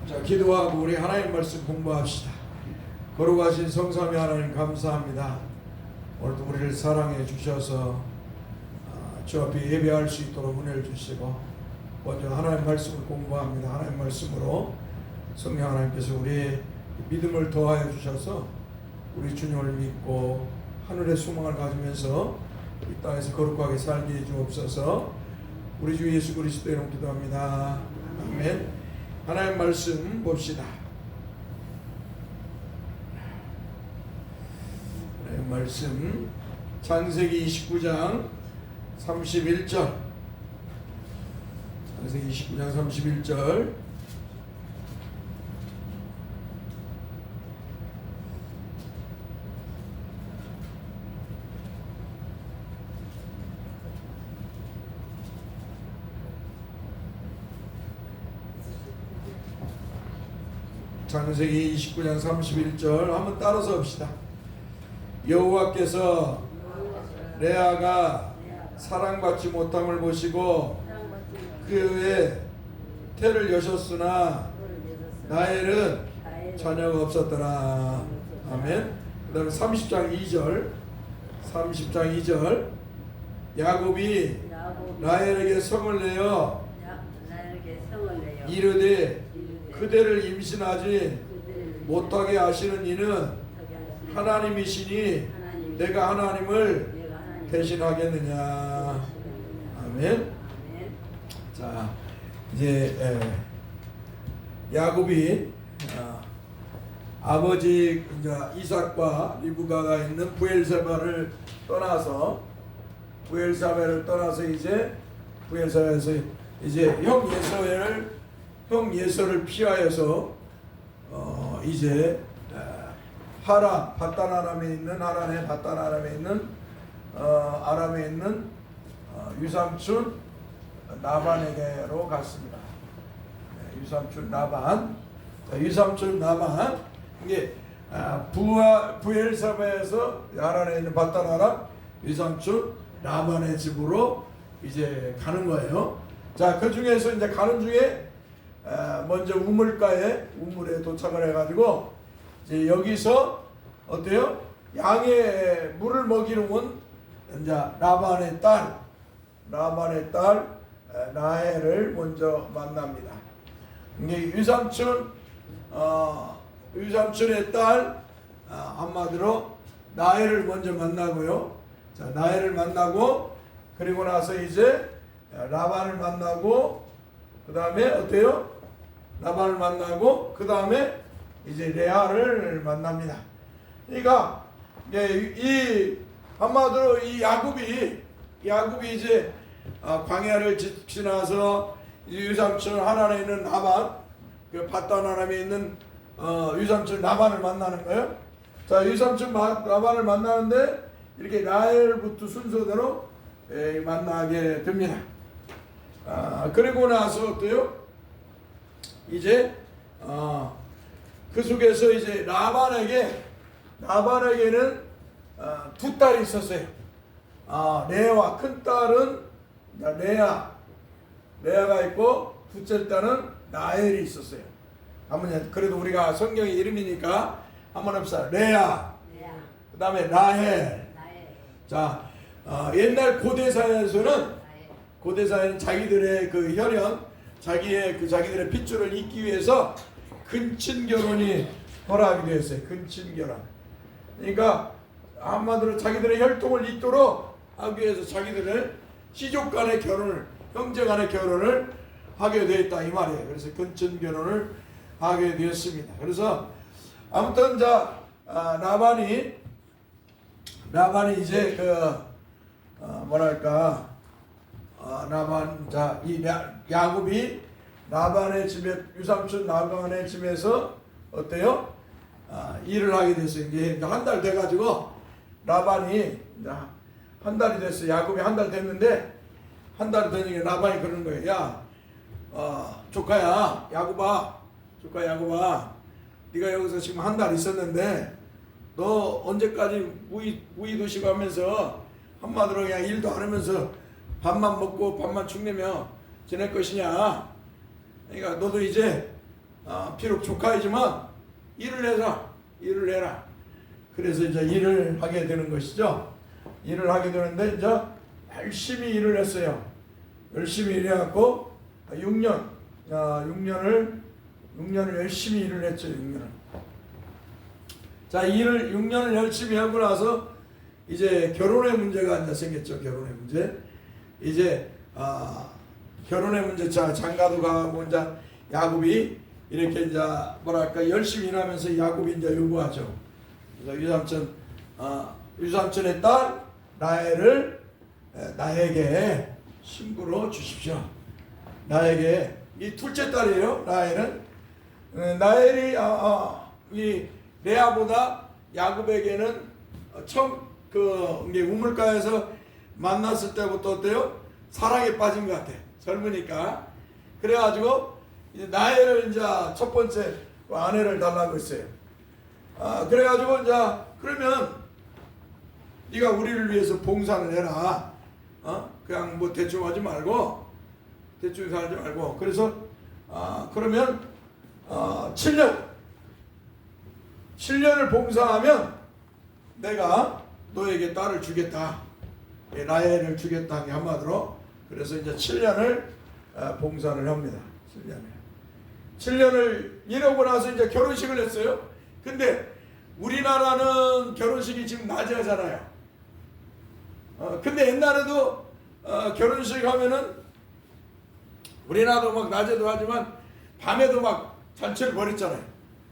자, 기도하고 우리 하나님 말씀 공부합시다. 거룩하신 성삼위 하나님 감사합니다. 오늘도 우리를 사랑해 주셔서 주 앞에 예배할 수 있도록 은혜를 주시고, 먼저 하나님 말씀을 공부합니다. 하나님 말씀으로 성령 하나님께서 우리의 믿음을 더하여 주셔서 우리 주님을 믿고 하늘의 소망을 가지면서 이 땅에서 거룩하게 살게 해 주옵소서. 우리 주 예수 그리스도의 이름으로 기도합니다. 아멘. 하나님 말씀 봅시다. 하나님 말씀 창세기 29장 31절. 창세기 29장 31절. 창세기 29장 31절 한번 따라서 봅시다. 여호와께서 레아가 사랑받지 못함을 보시고 그의 태를 여셨으나 라헬은 자녀가 없었더라. 아멘. 그 다음에 30장 2절. 30장 2절. 야곱이 라헬에게 성을 내어 이르되 그대를 임신하지 못하게 하시는 이는 하나님이시니 내가 하나님을 대신하겠느냐. 아멘. 자, 이제 야곱이 아버지 이삭과 리브가가 있는 부엘세바를 떠나서 이제 부엘세바에서 이제 형 예서를 피하여서 이제 하란 바단 아람에 있는 아람에 있는 유삼촌 나반에게로 갔습니다. 유삼촌 나반 이게 부엘사바에서 하란에 있는 바단 아람 유삼촌 나반의 집으로 이제 가는 거예요. 자, 그 중에서 이제 가는 중에 먼저 우물에 도착을 해가지고 이제 여기서 어때요? 양의 물을 먹이러 온 이제 라반의 딸 라헬을 먼저 만납니다. 이게 유삼촌의 딸 한마디로 라헬을 먼저 만나고요. 자, 라헬을 만나고 그리고 나서 이제 라반을 만나고 그 다음에 어때요? 라반을 만나고 그 다음에 이제 레아를 만납니다. 그러니까 이 한마디로 이 야곱이 이제 광야를 지나서 유삼촌 하란에 있는 라반, 그 바단 아람에 있는 유삼촌 라반을 만나는 거예요. 자, 유삼촌 라반을 만나는데 이렇게 라헬부터 순서대로 만나게 됩니다. 그리고 나서 어때요? 이제 그 속에서 이제 라반에게는 두 딸이 있었어요. 레아와 큰 딸은 레아가 있고 둘째 딸은 라헬이 있었어요. 한번 그래도 우리가 성경의 이름이니까 한번 합시다. 레아. 그 다음에 라헬. 자, 옛날 고대사에는 자기들의 그 혈연, 자기들의 핏줄을 잇기 위해서 근친 결혼이 허락이 되었어요. 근친 결혼. 그러니까 한마디로 자기들의 혈통을 잇도록 하기 위해서 자기들의 시족 간의 결혼을, 형제 간의 결혼을 하게 되었다 이 말이에요. 그래서 근친 결혼을 하게 되었습니다. 그래서 아무튼 라반이 이제 야곱이 라반의 집에 유삼촌 라반의 집에서 어때요? 일을 하게 됐어요. 이제 한 달 돼가지고 라반이 한 달이 됐어요. 야곱이 한 달 됐는데 한 달 되니까 라반이 그러는 거예요. 야, 조카야, 야곱아, 네가 여기서 지금 한 달 있었는데 너 언제까지 무이 드시고 하면서 한마디로 그냥 일도 안 하면서 밥만 먹고 밥만 축내며 지낼 것이냐. 그러니까 너도 이제 비록 조카이지만 일을 해라. 그래서 이제 일을 하게 되는 것이죠. 일을 하게 되는데 이제 열심히 일을 했어요. 열심히 일해갖고 6년을 열심히 일을 했죠. 6년을. 자, 6년을 열심히 하고 나서 이제 결혼의 문제가 이제 생겼죠. 결혼의 문제. 이제 결혼의 문제. 자, 장가도 가고 이제 야곱이 이렇게 이제 뭐랄까 열심히 일하면서 야곱이 이제 요구하죠. 그래서 유삼촌의 딸 라헬을 나에게 신부로 주십시오. 나에게 이 둘째 딸이에요. 라헬은 라헬이 이 레아보다 야곱에게는 처음 이게 우물가에서 만났을 때부터 어때요? 사랑에 빠진 것 같아. 젊으니까. 그래가지고 이제 라헬을 이제 첫 번째 아내를 달라고 했어요. 그래가지고 이제 그러면 네가 우리를 위해서 봉사를 해라. 그냥 뭐 대충 하지 말고 대충 살지 말고. 그래서 그러면 7년을 봉사하면 내가 너에게 딸을 주겠다. 라헬을 주겠다. 한마디로. 그래서 이제 7년을 봉사를 합니다. 7년을 이러고 나서 이제 결혼식을 했어요. 근데 우리나라는 결혼식이 지금 낮에 하잖아요. 근데 옛날에도 결혼식 하면은 우리나라도 막 낮에도 하지만 밤에도 막 잔치를 벌였잖아요.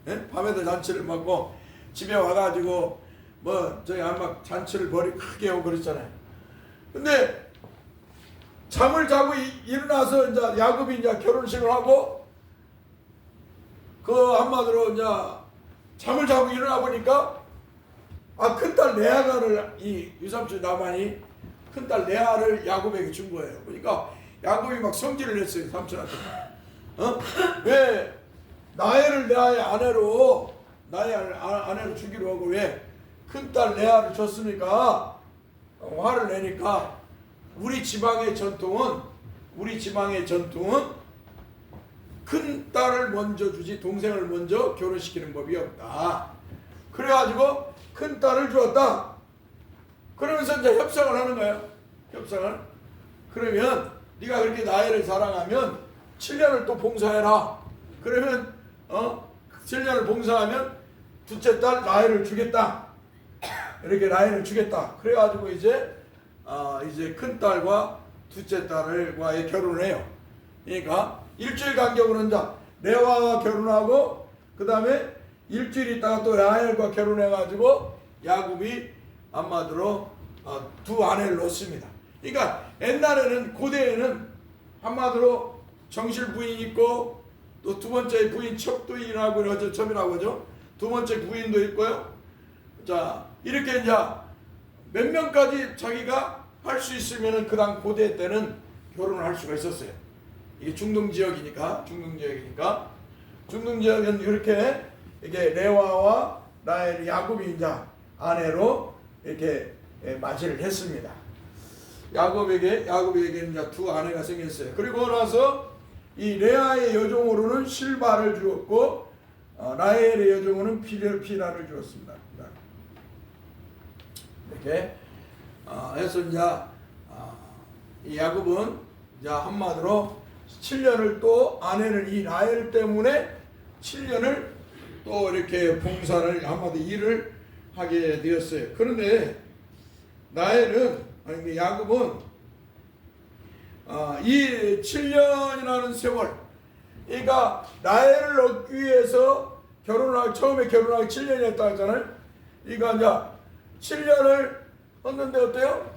예? 밤에도 잔치를 먹고 집에 와가지고 뭐 저기 막 잔치를 크게 하고 그랬잖아요. 근데 잠을 자고 일어나서 이제 야곱이 이제 결혼식을 하고 그 한마디로 이제 잠을 자고 일어나 보니까 큰딸 레아가를 이 유삼촌 나만이 큰딸 레아를 야곱에게 준 거예요. 그러니까 야곱이 막 성질을 냈어요. 삼촌한테. 왜 나의 아내로 주기로 하고 왜 큰딸 레아를 줬습니까? 화를 내니까 우리 지방의 전통은 큰 딸을 먼저 주지 동생을 먼저 결혼시키는 법이 없다. 그래가지고 큰 딸을 주었다. 그러면서 이제 협상을 하는 거예요. 협상을. 그러면 네가 그렇게 나이를 사랑하면 7년을 또 봉사해라. 그러면 7년을 봉사하면 둘째 딸 라헬을 주겠다. 이렇게 라헬을 주겠다. 그래가지고 이제 큰 딸과 둘째 딸과의 결혼을 해요. 그러니까 일주일 간격으로 이제 레아와 결혼하고 그 다음에 일주일 있다가 또 라헬과 결혼해가지고 야곱이 한마디로 두 아내를 놓습니다. 그러니까 옛날에는 고대에는 한마디로 정실 부인 있고 또 두 번째 부인 첩부인이라고 그러죠. 첩이라고 하죠. 두 번째 부인도 있고요. 자, 이렇게 이제 몇 명까지 자기가 할 수 있으면은 그당 고대 때는 결혼을 할 수가 있었어요. 이게 중동 지역이니까 중동 지역은 이렇게 이게 레아와 라헬 야곱이 이제 아내로 이렇게 맞이를 했습니다. 야곱에게 이제 두 아내가 생겼어요. 그리고 나서 이 레아의 여종으로는 실바를 주었고 라헬의 여종으로는 피라를 주었습니다. 이렇게 해서 이제 이 야곱은 이제 한마디로 7년을 또 아내를 이 라헬 때문에 7년을 또 이렇게 봉사를 한마디 일을 하게 되었어요. 그런데 야곱은 이 7년이라는 세월, 그러니까 라헬을 얻기 위해서 처음에 결혼하기 7년이었다 했잖아요. 그러니까 이제 7년을 얻는데 어때요?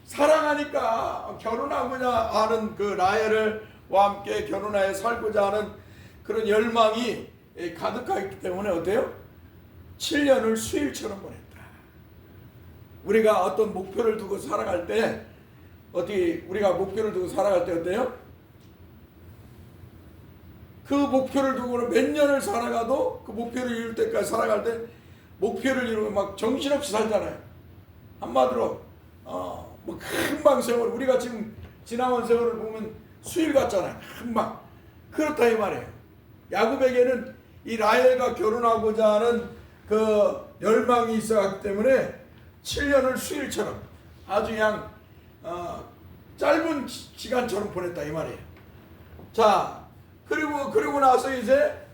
사랑하니까 결혼하고자 하는 그 라헬과 함께 결혼하여 살고자 하는 그런 열망이 가득하기 때문에 어때요? 7년을 수일처럼 보냈다. 우리가 어떤 목표를 두고 살아갈 때 어때요? 그 목표를 두고는 몇 년을 살아가도 그 목표를 이룰 때까지 살아갈 때 목표를 이루면 막 정신없이 살잖아요. 한마디로 뭐 금방 세월, 우리가 지금 지나온 세월을 보면 수일 같잖아요. 금방. 그렇다 이 말이에요. 야곱에게는 이 라헬과 결혼하고자 하는 그 열망이 있었기 때문에 7년을 수일처럼 아주 그냥 짧은 시간처럼 보냈다 이 말이에요. 자, 그리고 나서 이제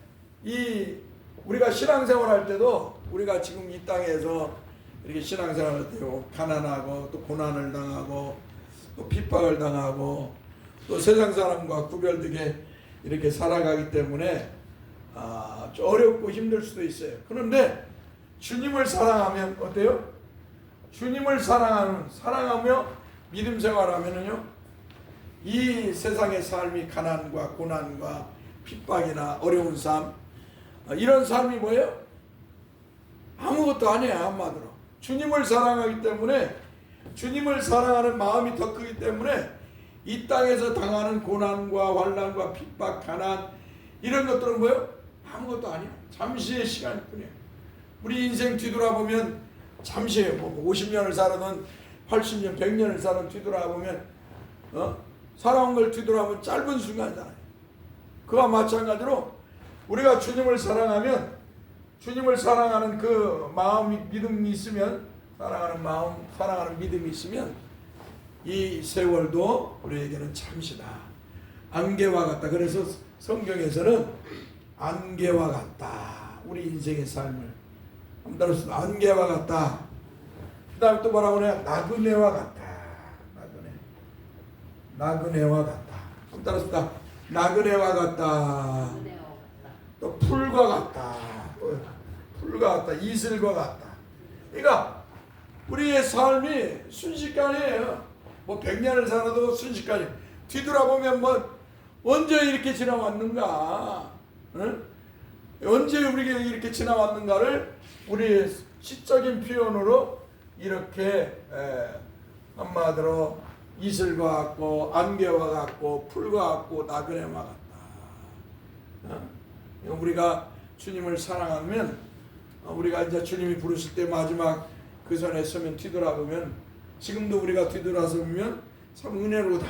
우리가 신앙생활 할 때도 우리가 지금 이 땅에서 이렇게 신앙생활 할 때요, 가난하고 또 고난을 당하고 또 핍박을 당하고 또 세상 사람과 구별되게 이렇게 살아가기 때문에 좀 어렵고 힘들 수도 있어요. 그런데 주님을 사랑하면 어때요? 주님을 사랑하며 믿음 생활하면은요, 이 세상의 삶이 가난과 고난과 핍박이나 어려운 삶, 이런 삶이 뭐예요? 아무것도 아니에요. 한마디로 주님을 사랑하기 때문에, 주님을 사랑하는 마음이 더 크기 때문에 이 땅에서 당하는 고난과 환난과 핍박, 가난 이런 것들은 뭐예요? 아무것도 아니에요. 잠시의 시간일 뿐이에요. 우리 인생 뒤돌아보면 잠시예요. 뭐 50년을 살아든 80년, 100년을 살아든 뒤돌아보면 살아온 걸 뒤돌아보면 짧은 순간이잖아요. 그와 마찬가지로 우리가 주님을 사랑하면, 주님을 사랑하는 그 마음이, 믿음이 있으면, 사랑하는 마음, 사랑하는 믿음이 있으면 이 세월도 우리에게는 잠시다. 안개와 같다. 그래서 성경에서는 안개와 같다. 우리 인생의 삶을 따라서 안개와 같다. 그 다음에 또 뭐라고 그래요? 나그네와 같다. 나그네와 같다. 따라서 나그네와 같다. 또 풀과 같다. 풀과 같다. 이슬과 같다. 그러니까 우리의 삶이 순식간이에요. 뭐 100년을 살아도 순식간이에요. 뒤돌아보면 뭐 언제 이렇게 지나왔는가, 응? 언제 우리가 이렇게 지나왔는가를 우리의 시적인 표현으로 이렇게 한마디로 이슬과 같고 안개와 같고 풀과 같고 나그네와 같다. 우리가 주님을 사랑하면, 우리가 이제 주님이 부르실 때 마지막 그 선에 서면 뒤돌아보면, 지금도 우리가 뒤돌아서면 참 은혜로다.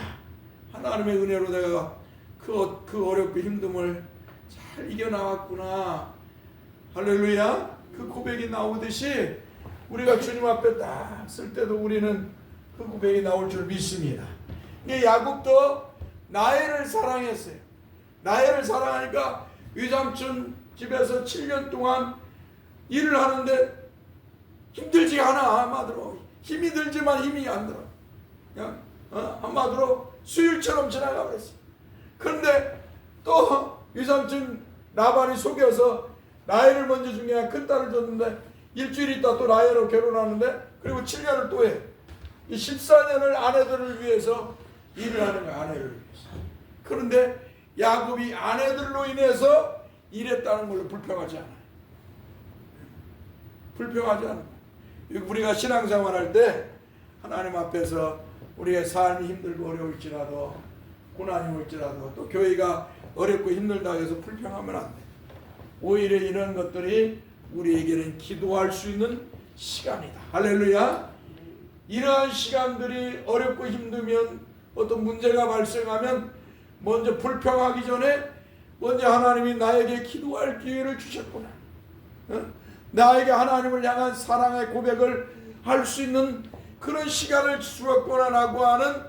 하나님의 은혜로 내가 그 어렵고 힘듦을 잘 이겨나왔구나. 할렐루야. 그 고백이 나오듯이 우리가 주님 앞에 딱 쓸 때도 우리는 그 고백이 나올 줄 믿습니다. 야곱도 라헬을 사랑했어요. 라헬을 사랑하니까 외삼촌 집에서 7년 동안 일을 하는데 힘들지 않아. 한마디로 힘이 들지만 힘이 안 들어. 그냥 한마디로 수일처럼 지나가 버렸어. 그런데 또 외삼촌 라반이 속여서 라헬을 먼저 준 게 아니라 큰 딸을 줬는데 일주일 있다 또 라헬하고 결혼하는데, 그리고 7년을 또 해. 이 14년을 아내들을 위해서 일을 하는 거야. 아내를 위해서. 그런데 야곱이 아내들로 인해서 일했다는 걸로 불평하지 않아요. 불평하지 않아요. 우리가 신앙생활 할 때 하나님 앞에서 우리의 삶이 힘들고 어려울지라도, 고난이 올지라도, 또 교회가 어렵고 힘들다 해서 불평하면 안 돼. 오히려 이런 것들이 우리에게는 기도할 수 있는 시간이다. 할렐루야. 이러한 시간들이 어렵고 힘들면, 어떤 문제가 발생하면 먼저 불평하기 전에 먼저 하나님이 나에게 기도할 기회를 주셨구나. 나에게 하나님을 향한 사랑의 고백을 할 수 있는 그런 시간을 주었구나라고 하는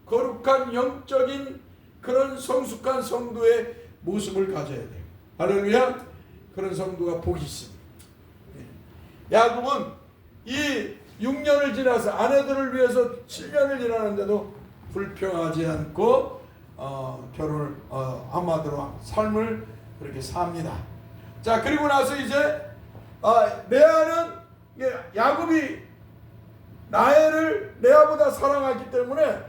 거룩한 영적인 그런 성숙한 성도의 모습을 가져야 돼요. 할렐루야. 그런 성도가 복이 있습니다. 야곱은 이 6년을 지나서 아내들을 위해서 7년을 지나는데도 불평하지 않고 결혼을 한마디로 삶을 그렇게 삽니다. 자, 그리고 나서 이제 레아는, 야곱이 라헬을 레아보다 사랑하기 때문에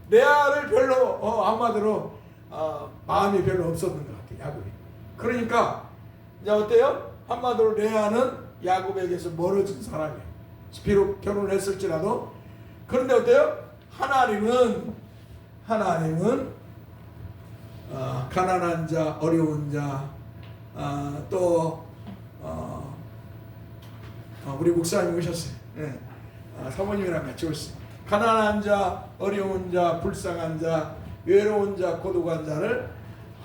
레아를 별로 한마디로 마음이 별로 없었던 것 같아요. 야곱이. 그러니까 이제 어때요? 한마디로 레아는 야곱에게서 멀어진 사람이에요. 비록 결혼을 했을지라도. 그런데 어때요? 하나님은 가난한 자, 어려운 자, 또 우리 목사님 오셨어요. 네. 사모님이랑 같이 오셨어요. 가난한 자, 어려운 자, 불쌍한 자, 외로운 자, 고독한 자를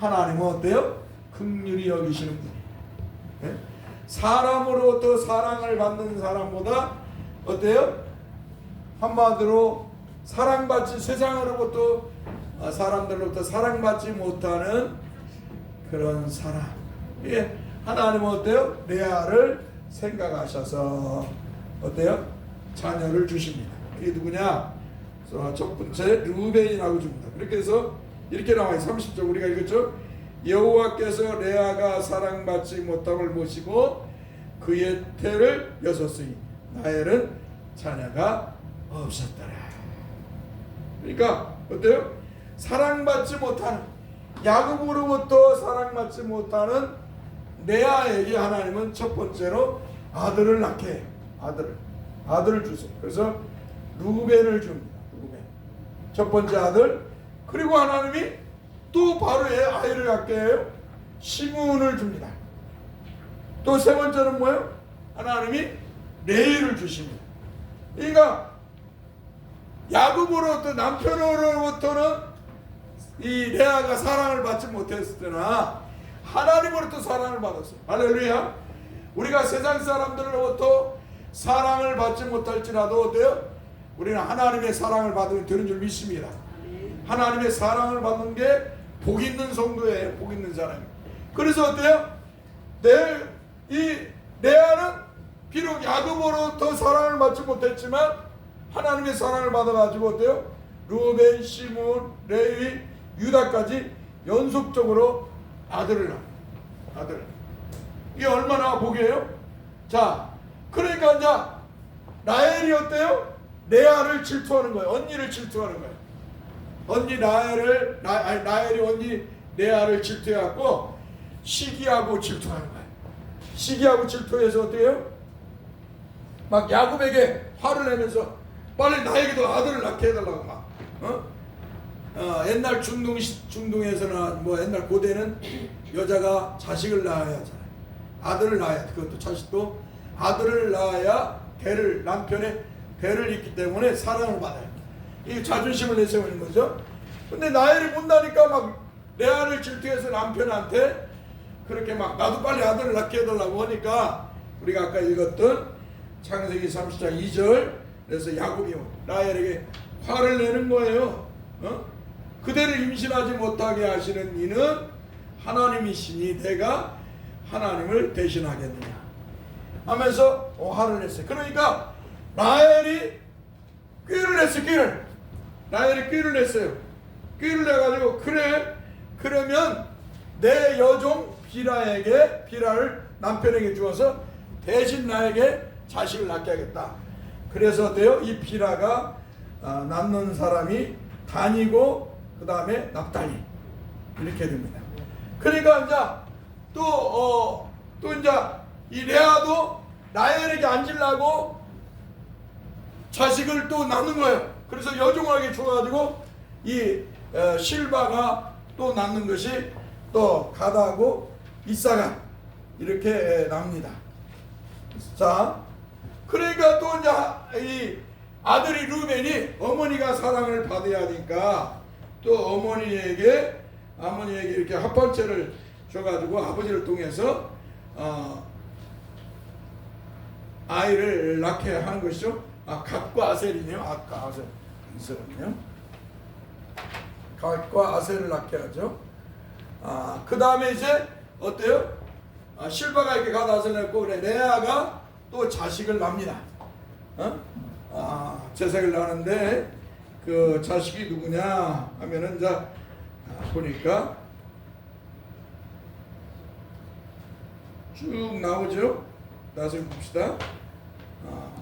하나님은 어때요? 긍휼히 여기시는 분이에요. 예? 사람으로부터 사랑을 받는 사람보다 어때요? 한마디로 사랑받지, 세상으로부터 사람들로부터 사랑받지 못하는 그런 사람. 예, 하나님은 어때요? 레아를 생각하셔서 어때요? 자녀를 주십니다. 이게 누구냐? 첫 번째 르우벤이라고 줍니다. 그렇게 해서 이렇게 나와요. 30절 우리가 읽었죠? 여호와께서 레아가 사랑받지 못함을 보시고 그의 태를 여섰으니 라헬은 자녀가 없었더라. 그러니까 어때요? 사랑받지 못하는, 야곱으로부터 사랑받지 못하는 레아에게 하나님은 첫 번째로 아들을 낳게 해요. 아들을 주세요. 그래서 루벤을 줍니다. 루벤. 첫 번째 아들. 그리고 하나님이 또 바로 아이를 갖게 해요. 시므온을 줍니다. 또 세 번째는 뭐예요? 하나님이 레이를 주십니다. 그러니까 야곱으로부터, 남편으로부터는 이 레아가 사랑을 받지 못했을 때나 하나님으로부터 사랑을 받았어요. 할렐루야. 우리가 세상 사람들로부터 사랑을 받지 못할지라도 어때요? 우리는 하나님의 사랑을 받으면 되는 줄 믿습니다. 하나님의 사랑을 받는 게 복 있는 성도예요. 복 있는 사람이에요. 그래서 어때요? 이 레아는 비록 야곱으로부터 사랑을 받지 못했지만 하나님의 사랑을 받아가지고 어때요? 루벤, 시므온, 레위, 유다까지 연속적으로 아들을 낳아요. 아들. 이게 얼마나 복이에요? 자, 그러니까 이제 라헬이 어때요? 레아를 질투하는 거예요. 언니를 질투하는 거예요. 라헬이 언니 레아를 질투해갖고 시기하고 질투하는 거예요. 시기하고 질투해서 어떻게 해요? 막 야곱에게 화를 내면서 빨리 나에게도 아들을 낳게 해달라고 막. 옛날 중동에서나 뭐 옛날 고대는 여자가 자식을 낳아야 하잖아요. 아들을 낳아야, 그것도 자식도 아들을 낳아야 남편의 대를 잇기 때문에 사랑을 받아요. 이 자존심을 내세우는 거죠. 근데 나이를 본다니까 막 레아를 질투해서 남편한테 그렇게 막 나도 빨리 아들을 낳게 해달라고 하니까 우리가 아까 읽었던 창세기 30장 2절, 그래서 야곱이 라헬에게 화를 내는 거예요. 그대를 임신하지 못하게 하시는 이는 하나님이시니 내가 하나님을 대신하겠느냐 하면서 화를 냈어요. 그러니까 라헬이 꾀를 냈어요. 라헬이 꾀를 냈어요. 꾀를 내가지고 그러면 내 여종 비라를 남편에게 주어서 대신 나에게 자식을 낳게 하겠다. 그래서 어때요? 이 비라가 낳는 사람이 단이고 그 다음에 납달리 이렇게 됩니다. 그러니까 이제 또 이제 이 레아도 라헬에게 앉으려고 자식을 또 낳는 거예요. 그래서 여종에게 줘가지고 이 실바가 또 낳는 것이 또 가다하고 이사가 이렇게 납니다. 자, 그러니까 또 이제 이 아들이 루벤이 어머니가 사랑을 받아야 하니까 또 어머니에게 이렇게 합판체를 줘가지고 아버지를 통해서 아이를 낳게 하는 것이죠. 갓과 아셀이네요. 아까 아셀 있었네요. 갓과 아셀을 낳게 하죠. 그 다음에 이제 어때요? 실바가 이렇게 갓 아셀을 낳고 그래 레아가 또 자식을 낳습니다. 자식을 낳는데 그 자식이 누구냐 하면은 이제 보니까 쭉 나오죠. 나중에 봅시다.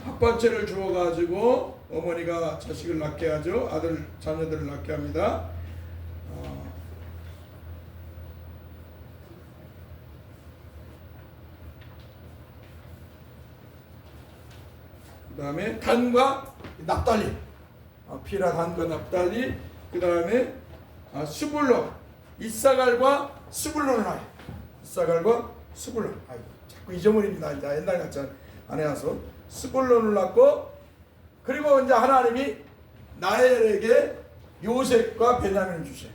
합판체를 주어가지고 어머니가 자식을 낳게 하죠. 자녀들을 낳게 합니다. 그 다음에 단과 납달리, 피라 단과 납달리, 그 다음에 스불론, 이사갈과 스불론을 하요. 이사갈과 스불론. 자꾸 잊어버립니다. 옛날 같지 안 해서 스불론을 낳고, 그리고 이제 하나님이 나엘에게 요셉과 베냐민을 주세요.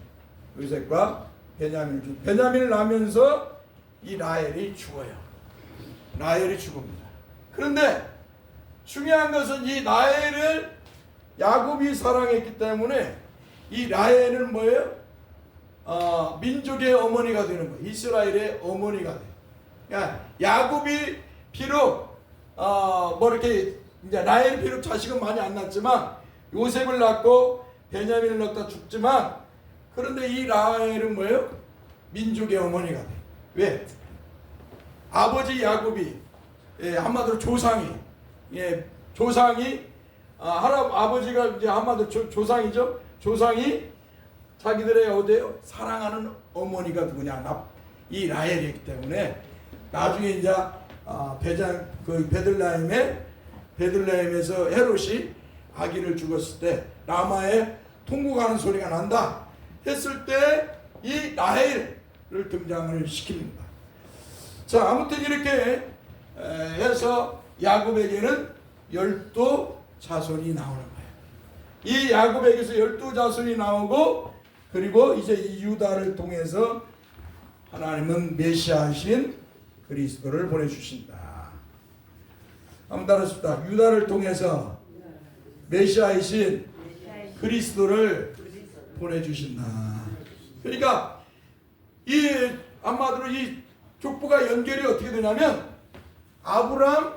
요셉과 베냐민을 줍니다. 베냐민을 낳으면서 이 라헬이 죽어요. 라헬이 죽습니다. 그런데 중요한 것은 이 라헬을 야곱이 사랑했기 때문에 이 라헬은 뭐예요? 민족의 어머니가 되는 거예요. 이스라엘의 어머니가 돼요. 그러니까 야곱이 비록 뭐 이렇게 이제 라헬이 비록 자식은 많이 안 낳았지만 요셉을 낳고 베냐민을 낳다 죽지만, 그런데 이 라헬은 뭐예요? 민족의 어머니가 돼. 왜? 아버지 야곱이, 한마디로 조상이, 아버지가 이제 한마디로 조상이죠. 조상이 자기들의 어디에요? 사랑하는 어머니가 누구냐? 이 라헬이기 때문에 나중에 이제 베들레헴에서 헤롯이 아기를 죽었을 때 라마에 통곡하는 소리가 난다 했을 때 이 라헬을 등장을 시킵니다. 자, 아무튼 이렇게 해서 야곱에게는 12자손이 나오는 거예요. 이 야곱에게서 12자손이 나오고, 그리고 이제 이 유다를 통해서 하나님은 메시아이신 그리스도를 보내주신다. 한번 따라합시다. 유다를 통해서 메시아이신 그리스도를 보내주신다. 그러니까 이 한마디로 이 족보가 연결이 어떻게 되냐면 아브람,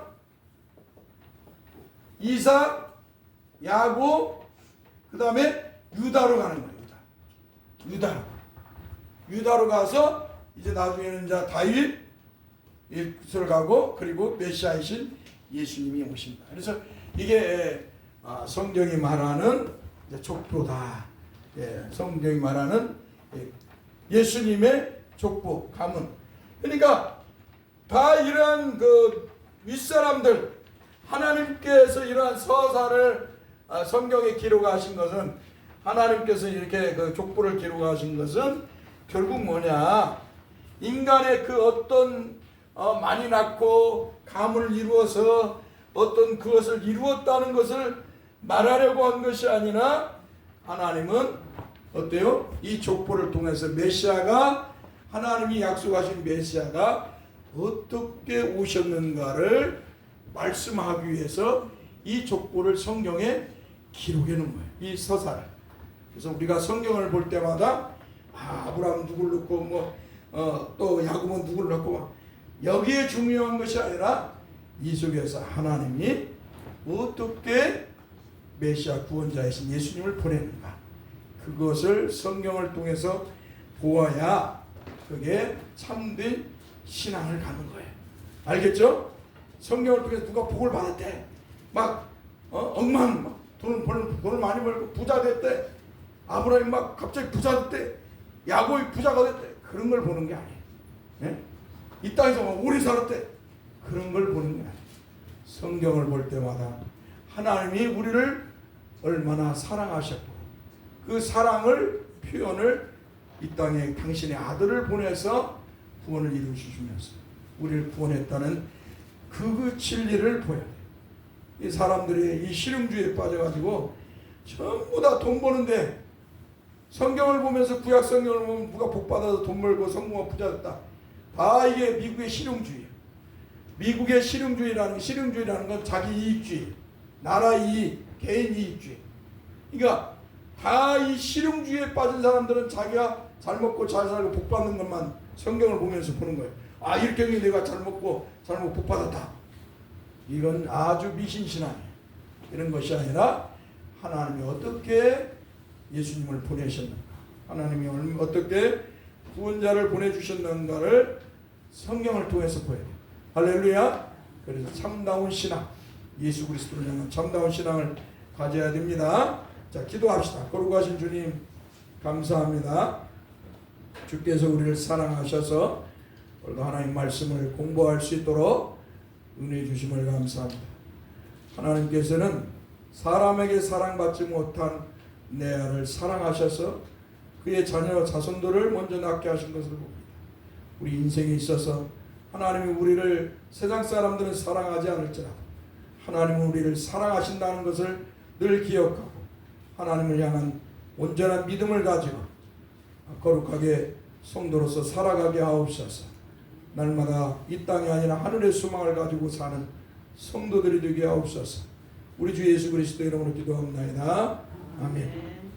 이삭, 야곱, 그 다음에 유다로 가는 거예요. 유다로 가서 이제 나중에는 이제 다윗을 가고, 그리고 메시아이신 예수님이 오십니다. 그래서 이게 성경이 말하는 족보다. 성경이 말하는 예수님의 족보, 가문. 그러니까 다 이러한 그 윗사람들, 하나님께서 이러한 서사를 성경에 기록하신 것은, 하나님께서 이렇게 그 족보를 기록하신 것은 결국 뭐냐? 인간의 그 어떤 많이 낳고 가문을 이루어서 어떤 그것을 이루었다는 것을 말하려고 한 것이 아니라, 하나님은 어때요? 이 족보를 통해서 메시아가, 하나님이 약속하신 메시아가 어떻게 오셨는가를 말씀하기 위해서 이 족보를 성경에 기록해 놓은 거예요. 이 서사를. 그래서 우리가 성경을 볼 때마다 아브라함 누구를 넣고 또 야곱은 누구를 넣고, 여기에 중요한 것이 아니라 이 속에서 하나님이 어떻게 메시아 구원자이신 예수님을 보내는가, 그것을 성경을 통해서 보아야 그게 참된 신앙을 갖는 거예요. 알겠죠? 성경을 통해서 누가 복을 받았대, 억만 돈을 많이 벌고 부자 됐대, 아브라함이 막 갑자기 부자 됐대, 야곱이 부자가 됐대, 그런 걸 보는 게 아니에요. 이 땅에서 오래 살았대, 그런 걸 보는 게 아니에요. 성경을 볼 때마다 하나님이 우리를 얼마나 사랑하셨고, 그 사랑을 표현을 이 땅에 당신의 아들을 보내서 구원을 이루시면서 우리를 구원했다는 그 진리를 보여야 돼요. 이 사람들이 이 실용주의에 빠져가지고 전부 다 돈 버는데, 성경을 보면서, 구약 성경을 보면 누가 복 받아서 돈 벌고 성공하고 부자 됐다, 다 이게 미국의 실용주의예요. 미국의 실용주의라는 건 자기 이익주의, 나라 이익, 개인 이익주의. 그러니까 다 이 실용주의에 빠진 사람들은 자기가 잘 먹고 잘 살고 복 받는 것만 성경을 보면서 보는 거예요. 이렇게 내가 잘 먹고 복 받았다. 이건 아주 미신신앙이에요. 이런 것이 아니라 하나님이 어떻게 예수님을 보내셨는가, 하나님이 어떻게 구원자를 보내주셨는가를 성경을 통해서 보여야 돼요. 할렐루야. 그래서 참다운 신앙, 예수 그리스도를 향한 참다운 신앙을 가져야 됩니다. 자, 기도합시다. 거룩하신 주님, 감사합니다. 주께서 우리를 사랑하셔서 오늘도 하나님 말씀을 공부할 수 있도록 은혜 주심을 감사합니다. 하나님께서는 사람에게 사랑받지 못한 레아를 사랑하셔서 그의 자녀 자손들을 먼저 낳게 하신 것을 봅니다. 우리 인생에 있어서 하나님이 우리를 세상 사람들은 사랑하지 않을지라도 하나님은 우리를 사랑하신다는 것을 늘 기억하고, 하나님을 향한 온전한 믿음을 가지고 거룩하게 성도로서 살아가게 하옵소서. 날마다 이 땅이 아니라 하늘의 소망을 가지고 사는 성도들이 되게 하옵소서. 우리 주 예수 그리스도 이름으로 기도합나이다. 아멘.